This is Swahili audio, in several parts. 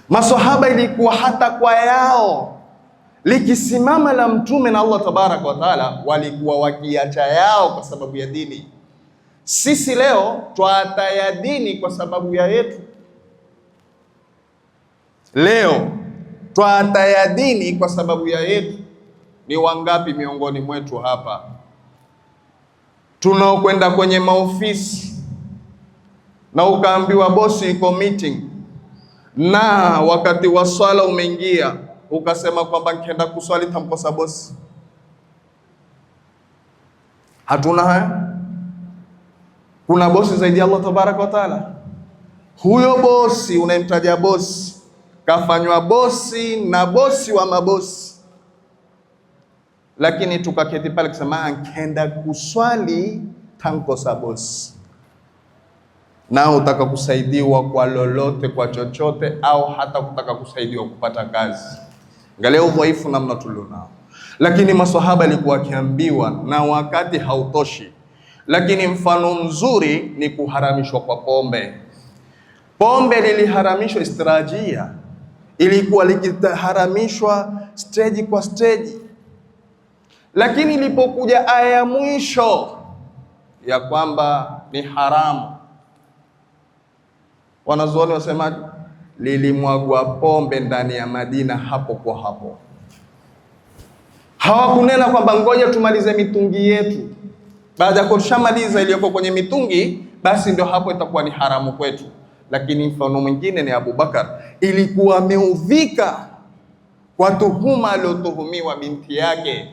Maswahaba ilikuwa hata kwa yao likisimama la mtume na Allah tabaraka wa taala, walikuwa wakiacha yao kwa sababu ya dini. Sisi leo twaataya dini kwa sababu ya yetu. Leo twaataya dini kwa sababu ya yetu. Ni wangapi miongoni mwetu hapa tunaokwenda kwenye maofisi na ukaambiwa bosi iko meeting, na wakati wa swala umeingia ukasema kwamba nikienda kuswali tamkosa bosi? Hatuna haya. Kuna bosi zaidi ya Allah tabaraka wa taala. Huyo bosi unayemtaja bosi kafanywa bosi na bosi wa mabosi, lakini tukaketi pale kusema nikienda kuswali tamkosa bosi. Nao utaka kusaidiwa kwa lolote, kwa chochote, au hata kutaka kusaidiwa kupata kazi. Angalia udhaifu namna tulionao. Lakini maswahaba alikuwa akiambiwa na wakati hautoshi. Lakini mfano mzuri ni kuharamishwa kwa pombe. Pombe liliharamishwa istirajia, ilikuwa likiharamishwa stage kwa stage, lakini ilipokuja aya ya mwisho ya kwamba ni haramu, wanazuoni wasema lilimwagwa pombe ndani ya Madina hapo kwa hapo. Hawakunena kwamba ngoja tumalize mitungi yetu, baada ya kushamaliza iliyoko kwenye mitungi basi ndio hapo itakuwa ni haramu kwetu. Lakini mfano mwingine ni Abu Bakar, ilikuwa ameudhika kwa tuhuma aliyotuhumiwa binti yake,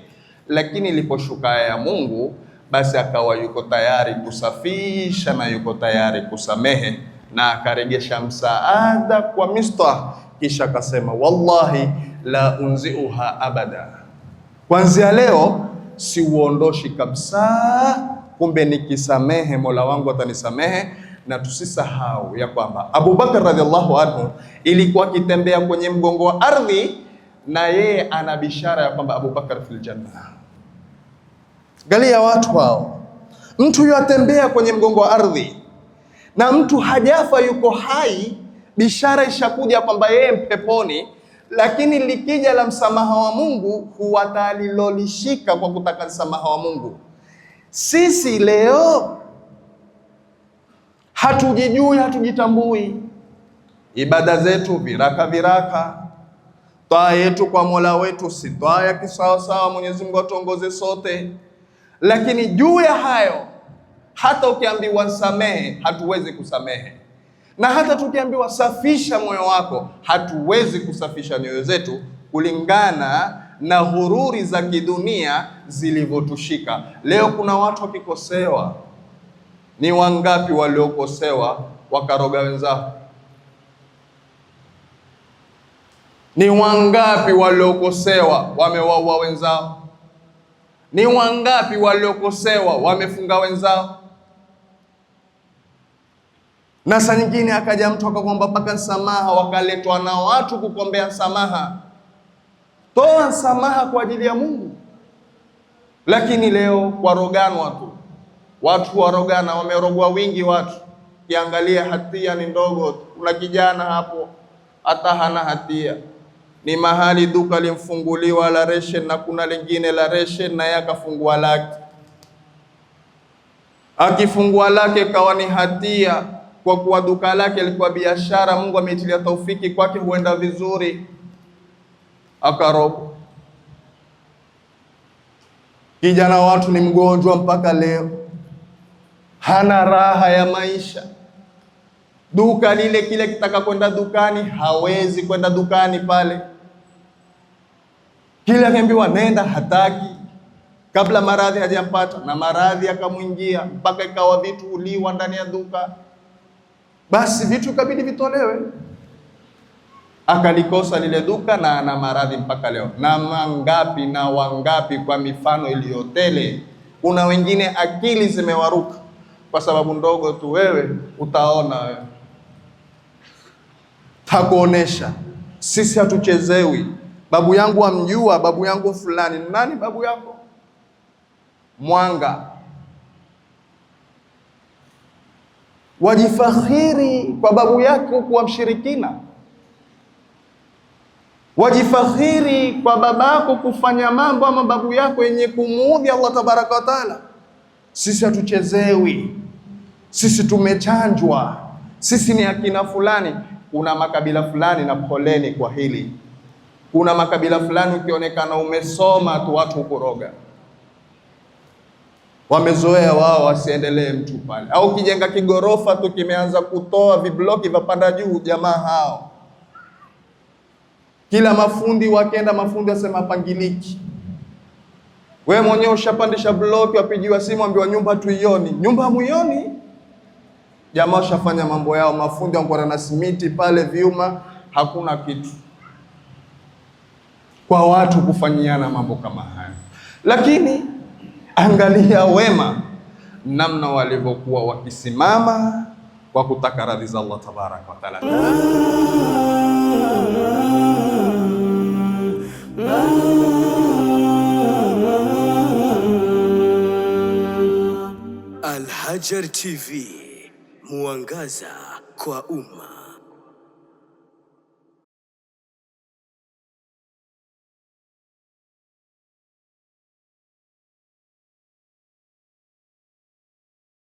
lakini iliposhuka ya Mungu basi akawa yuko tayari kusafisha na yuko tayari kusamehe, na akaregesha msaada kwa Mistah, kisha akasema wallahi la unziuha abada, kwanzia leo siuondoshi kabisa. Kumbe nikisamehe Mola wangu atanisamehe. Na tusisahau ya kwamba Abu Bakar radhiallahu anhu ilikuwa akitembea kwenye mgongo wa ardhi, na yeye ana bishara ya kwamba Abu Bakar fil janna. Galia watu hao, mtu yatembea kwenye mgongo wa ardhi na mtu hajafa, yuko hai, bishara ishakuja kwamba yeye peponi. Lakini likija la msamaha wa Mungu huwatalilolishika kwa kutaka msamaha wa Mungu. Sisi leo hatujijui, hatujitambui. Ibada zetu viraka, toa yetu kwa Mola wetu si toa ya kisawasawa. Mwenyezi Mungu atuongoze sote. Lakini juu ya hayo, hata ukiambiwa samehe, hatuwezi kusamehe, na hata tukiambiwa safisha moyo wako, hatuwezi kusafisha nyoyo zetu kulingana na hururi za kidunia zilivyotushika. Leo kuna watu wakikosewa, ni wangapi waliokosewa wakaroga wenzao? Ni wangapi waliokosewa wamewaua wenzao? Ni wangapi waliokosewa wamefunga wenzao? Na saa nyingine akaja mtu akakwamba mpaka msamaha, wakaletwa na watu kukombea msamaha. Toa msamaha kwa ajili ya Mungu. Lakini leo waroganwa tu, watu warogana, wamerogwa wingi watu. Kiangalia hatia ni ndogo. Kuna kijana hapo hata hana hatia, ni mahali duka limfunguliwa la reshen na kuna lingine la reshen, na yeye akafungua lake. Akifungua lake kawa ni hatia, kwa kuwa duka lake lilikuwa biashara. Mungu ameitilia taufiki kwake, huenda vizuri, akarogo. Kijana watu ni mgonjwa mpaka leo, hana raha ya maisha. Duka lile kile kitaka kwenda dukani, hawezi kwenda dukani pale. Kile akiambiwa nenda, hataki. Kabla maradhi hajampata, na maradhi akamwingia mpaka ikawa vitu uliwa ndani ya duka, basi vitu kabidi vitolewe. Akalikosa lile duka na ana maradhi mpaka leo. Na mangapi na wangapi kwa mifano iliyotele. Kuna wengine akili zimewaruka kwa sababu ndogo tu. Wewe utaona, wewe takuonesha. Sisi hatuchezewi. Babu yangu amjua, babu yangu fulani. Nani babu yako? Mwanga. Wajifakhiri kwa babu yako kuwa mshirikina. wajifakhiri kwa babako kufanya mambo ama babu yako yenye kumuudhi Allah tabaraka wa taala. Sisi hatuchezewi, sisi tumechanjwa, sisi ni akina fulani. Kuna makabila fulani, na poleni kwa hili, kuna makabila fulani ukionekana umesoma tu watu kuroga, wamezoea wao wasiendelee mtu pale, au kijenga kigorofa tu kimeanza kutoa vibloki vapanda juu, jamaa hao kila mafundi wakenda, mafundi wasema pangiliki. Wewe mwenyewe ushapandisha bloki, wapigiwa simu, ambiwa nyumba tuioni, nyumba hamuioni. Jamaa washafanya mambo yao, mafundi wanakuwa na simiti pale, vyuma, hakuna kitu. Kwa watu kufanyiana mambo kama haya. Lakini angalia wema namna walivyokuwa wakisimama kwa kutaka radhi za Allah tabaraka wa taala. Al Hajar TV, mwangaza kwa umma.